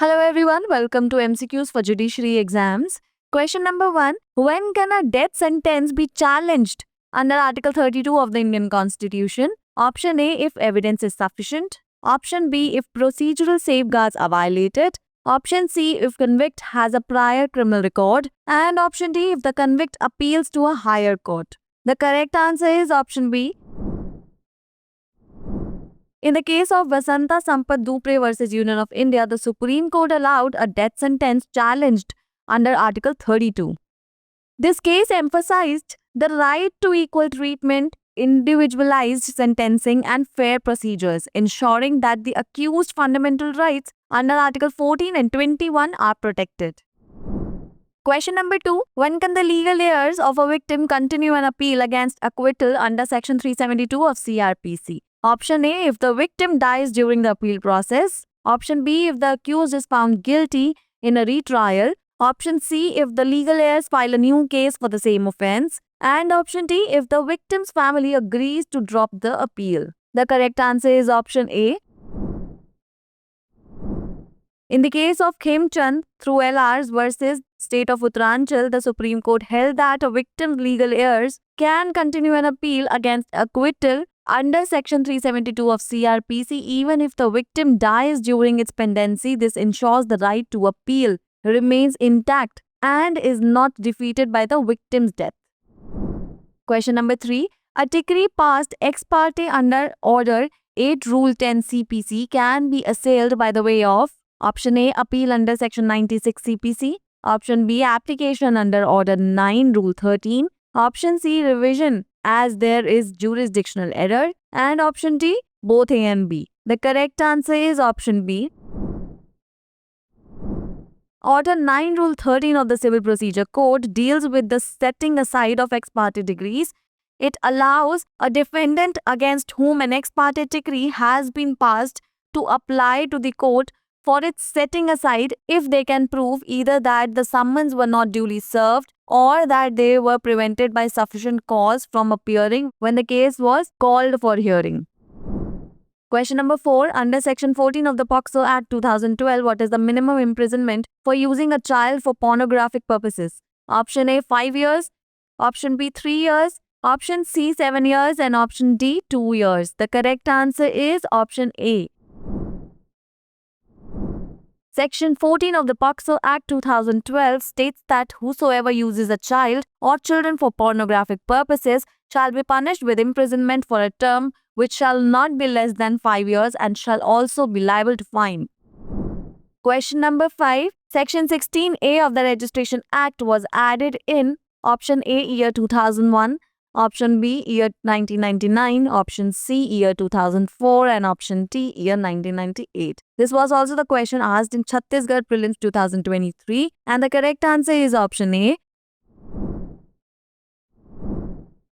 Hello everyone, welcome to MCQs for Judiciary Exams. Question number 1. When can a death sentence be challenged under Article 32 of the Indian Constitution? Option A, if evidence is sufficient. Option B, if procedural safeguards are violated. Option C, if convict has a prior criminal record. And option D, if the convict appeals to a higher court. The correct answer is option B. In the case of Vasanta Sampath Dupre versus Union of India, the Supreme Court allowed a death sentence challenged under Article 32. This case emphasized the right to equal treatment, individualized sentencing, and fair procedures, ensuring that the accused's fundamental rights under Article 14 and 21 are protected. Question number 2. When can the legal heirs of a victim continue an appeal against acquittal under Section 372 of CRPC? Option A, if the victim dies during the appeal process. Option B, if the accused is found guilty in a retrial. Option C, if the legal heirs file a new case for the same offense. And option D, if the victim's family agrees to drop the appeal. The correct answer is option A. In the case of Khemchand through LRs versus State of Uttaranchal, the Supreme Court held that a victim's legal heirs can continue an appeal against acquittal under Section 372 of CRPC even if the victim dies during its pendency. This ensures the right to appeal remains intact and is not defeated by the victim's death. Question number 3. A decree passed ex parte under Order 8 Rule 10 CPC can be assailed by the way of option A, appeal under Section 96 CPC. Option B, application under Order 9 Rule 13. Option C, revision as there is jurisdictional error. And option D, both A and B. The correct answer is option B. Order 9 Rule 13 of the Civil Procedure Code deals with the setting aside of ex parte decrees. It allows a defendant against whom an ex parte decree has been passed to apply to the court for its setting aside if they can prove either that the summons were not duly served or that they were prevented by sufficient cause from appearing when the case was called for hearing. Question number 4. Under Section 14 of the POCSO Act 2012, what is the minimum imprisonment for using a child for pornographic purposes? Option A, 5 years. Option B, 3 years. Option C, 7 years. And option D, 2 years. The correct answer is option A. Section 14 of the POCSO Act 2012 states that whosoever uses a child or children for pornographic purposes shall be punished with imprisonment for a term which shall not be less than 5 years and shall also be liable to fine. Question number 5. Section 16A of the Registration Act was added in option A, year 2001, option B, year 1999, option C, year 2004, and option D, year 1998. This was also the question asked in Chhattisgarh Prelims 2023, and the correct answer is option A.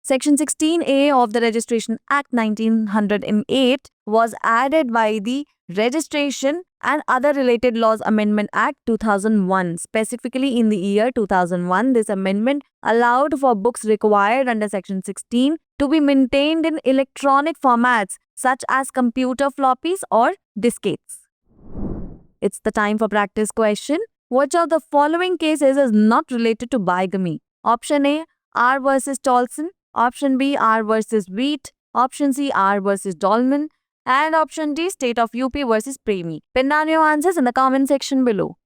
Section 16A of the Registration Act 1908 was added by the Registration and Other Related Laws Amendment Act 2001. Specifically in the year 2001, this amendment allowed for books required under Section 16 to be maintained in electronic formats such as computer floppies or diskettes. It's the time for practice question. Which of the following cases is not related to bigamy? Option A, R versus Tolson. Option B, R versus Wheat. Option C, R versus Dolman. And option D, State of UP versus Premi. Pin down your answers in the comment section below.